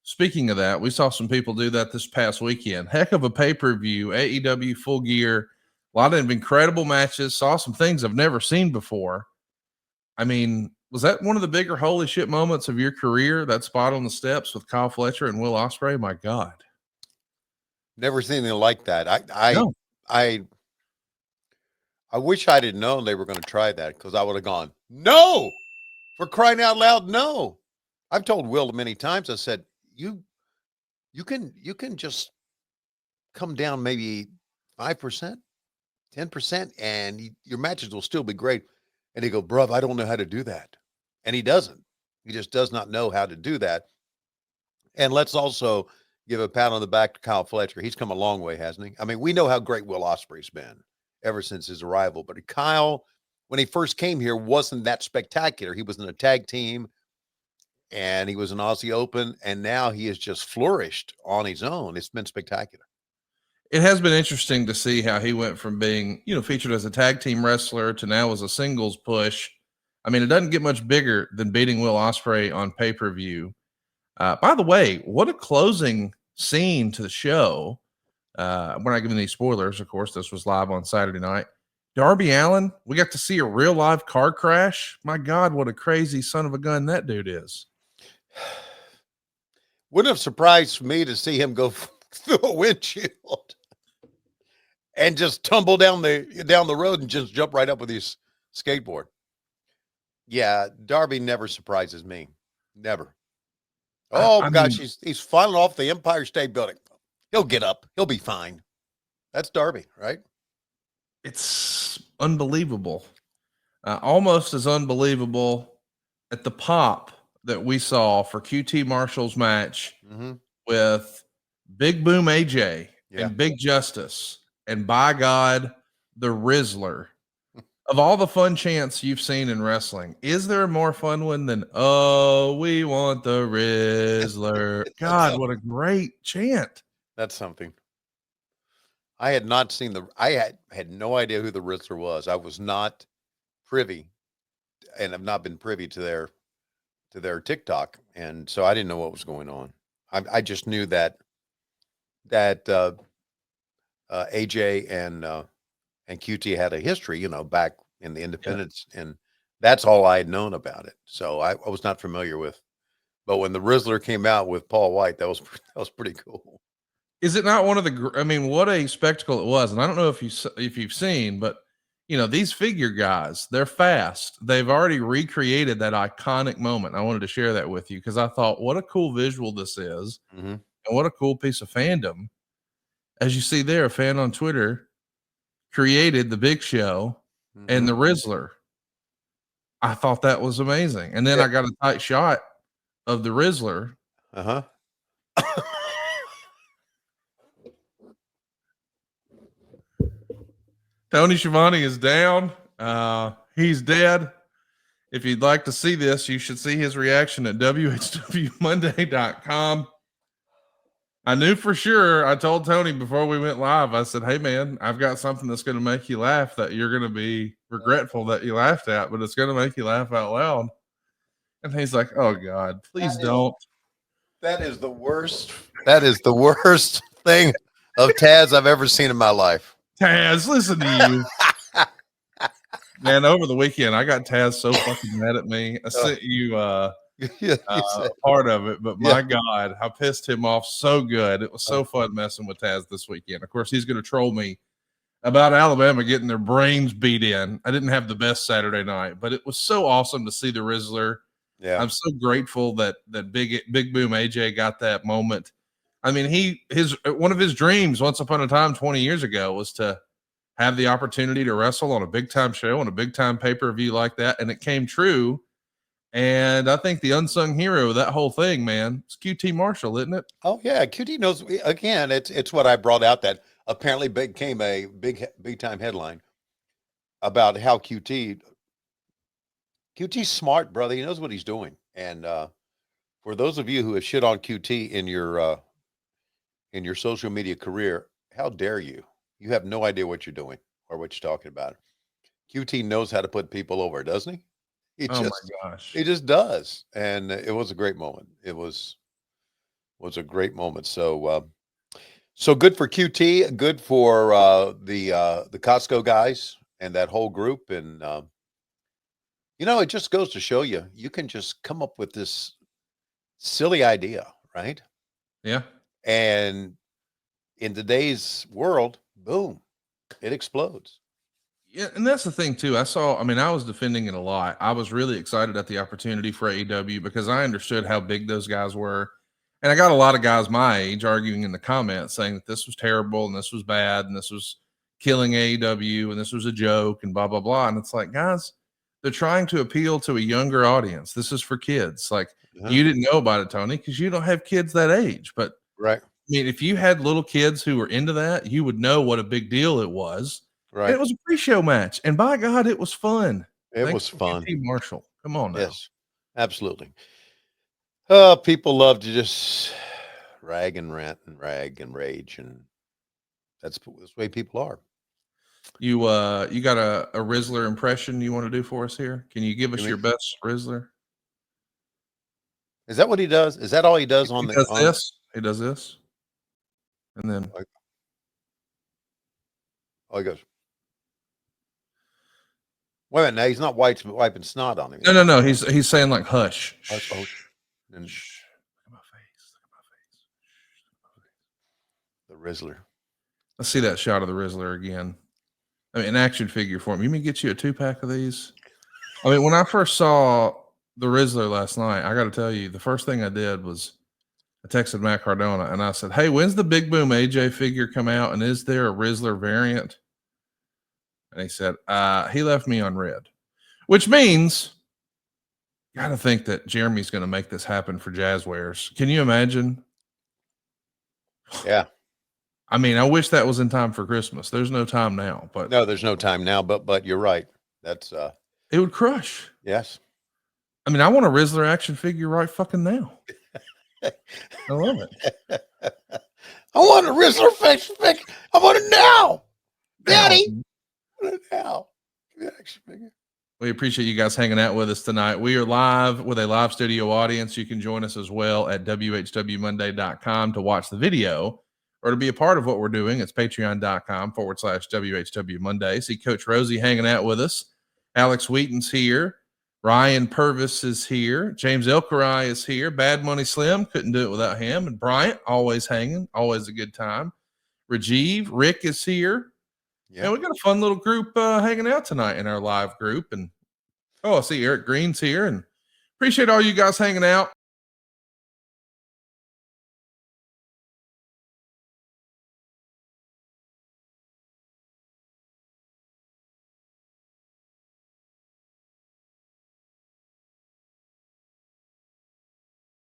Speaking of that, we saw some people do that this past weekend. Heck of a pay-per-view, AEW Full Gear, a lot of incredible matches. Saw some things I've never seen before. I mean, was that one of the bigger holy shit moments of your career? That spot on the steps with Kyle Fletcher and Will Ospreay? My God. Never seen anything like that. No. I wish I didn't known they were going to try that because I would have gone, no, for crying out loud, no. I've told Will many times. I said, you can just come down maybe 5%, 10%, and your matches will still be great. And he go, bruv, I don't know how to do that. And he doesn't. He just does not know how to do that. And let's also give a pat on the back to Kyle Fletcher. He's come a long way, hasn't he? I mean, we know how great Will Ospreay's been ever since his arrival. But Kyle, when he first came here, wasn't that spectacular. He was in a tag team, and he was an Aussie Open, and now he has just flourished on his own. It's been spectacular. It has been interesting to see how he went from being, featured as a tag team wrestler to now as a singles push. I mean, it doesn't get much bigger than beating Will Ospreay on pay-per-view. By the way, what a closing scene to the show. We're not giving any spoilers. Of course, this was live on Saturday night. Darby Allin, we got to see a real live car crash. My God, what a crazy son of a gun that dude is. Wouldn't have surprised me to see him go through a windshield and just tumble down the road and just jump right up with his skateboard. Yeah, Darby never surprises me. Never. Oh, my gosh, he's falling off the Empire State Building. He'll get up. He'll be fine. That's Darby, right? It's unbelievable. Almost as unbelievable at the pop that we saw for QT Marshall's match with Big Boom AJ and Big Justice and, by God, the Rizzler. Of all the fun chants you've seen in wrestling, is there a more fun one than, oh, we want the Rizzler? God, what a great chant. That's something. I had not seen I had no idea who the Rizzler was. I was not privy, and have not been privy to their TikTok, and so I didn't know what was going on. I just knew that AJ and QT had a history, back in the independents, and that's all I had known about it. So I was not familiar with. But when the Rizzler came out with Paul White, that was pretty cool. Is it not one of the? I mean, what a spectacle it was, and I don't know if you've seen, but these figure guys, they're fast. They've already recreated that iconic moment. I wanted to share that with you because I thought, what a cool visual this is, and what a cool piece of fandom. As you see there, a fan on Twitter created the Big Show and the Rizzler. I thought that was amazing. And then I got a tight shot of the Rizzler. Tony Schiavone is down. He's dead. If you'd like to see this, you should see his reaction at whwmonday.com. I knew for sure. I told Tony before we went live, I said, hey, man, I've got something that's going to make you laugh that you're going to be regretful that you laughed at, but it's going to make you laugh out loud. And he's like, oh, God, please don't. That is the worst. That is the worst thing of Taz I've ever seen in my life. Taz, listen to you. Man, over the weekend, I got Taz so fucking mad at me. I sent you part of it, but my God, I pissed him off so good. It was so fun messing with Taz this weekend. Of course, he's going to troll me about Alabama getting their brains beat in. I didn't have the best Saturday night, but it was so awesome to see the Rizzler. Yeah, I'm so grateful that Big Boom AJ got that moment. I mean, one of his dreams once upon a time 20 years ago was to have the opportunity to wrestle on a big time show, on a big time pay-per-view like that. And it came true. And I think the unsung hero of that whole thing, man, it's QT Marshall, isn't it? Oh yeah. QT knows, again, it's what I brought out that apparently became a big time headline about how QT's smart, brother. He knows what he's doing. And for those of you who have shit on QT in your social media career, how dare you? You have no idea what you're doing or what you're talking about. QT knows how to put people over, doesn't he? My gosh. He just does. And it was a great moment. It was Was a great moment. So so good for QT, good for the Costco guys and that whole group. And it just goes to show you can just come up with this silly idea, right? Yeah. And in today's world, boom, it explodes. Yeah, and that's the thing too. I mean, I was defending it a lot. I was really excited at the opportunity for AEW because I understood how big those guys were. And I got a lot of guys my age arguing in the comments saying that this was terrible and this was bad and this was killing AEW and this was a joke and blah blah blah. And it's like, guys, they're trying to appeal to a younger audience. This is for kids. Like you didn't know about it, Tony, because you don't have kids that age. But Right. I mean, if you had little kids who were into that, you would know what a big deal it was. And Right. it was a pre-show match, and by God, it was fun. It Thanks was to fun. QT Marshall. Come on now. Yes, absolutely. People love to just rag and rant and rag and rage, and that's the way people are. You got a Rizzler impression you want to do for us here? Can you give us your best Rizzler? Is that what he does? Is that all he does on He the does on? this. He does this, and then Oh, he goes. Wait a minute, now he's not wiping snot on him. no. He's saying like hush. Hush, hush. And Shh. Look at my face. Look at my face. the Rizzler. Let's see that shot of the Rizzler again. I mean, an action figure for him. You mean get you a 2-pack of these? I mean, when I first saw the Rizzler last night, I got to tell you, the first thing I did was I texted Matt Cardona and I said, "Hey, when's the Big Boom AJ figure come out? And is there a Rizzler variant?" And he said, he left me on red, which means got to think that Jeremy's going to make this happen for Jazzwares. Can you imagine? Yeah. I mean, I wish that was in time for Christmas. There's no time now, but No, there's no time now, but you're right. That's it would crush. yes. I mean, I want a Rizzler action figure right fucking now. I love it. I want a Rizzler face figure. I want it now. Daddy. I want it now. Give me an action figure. We appreciate you guys hanging out with us tonight. We are live with a live studio audience. You can join us as well at whwmonday.com to watch the video or to be a part of what we're doing. It's patreon.com/WHW Monday. See Coach Rosie hanging out with us. Alex Wheaton's here. Ryan Purvis is here. James Elkarai is here. Bad Money Slim, couldn't do it without him. And Bryant, always hanging, always a good time. Rajiv, Rick is here. Yeah, and we got a fun little group hanging out tonight in our live group. And I see Eric Green's here. And appreciate all you guys hanging out.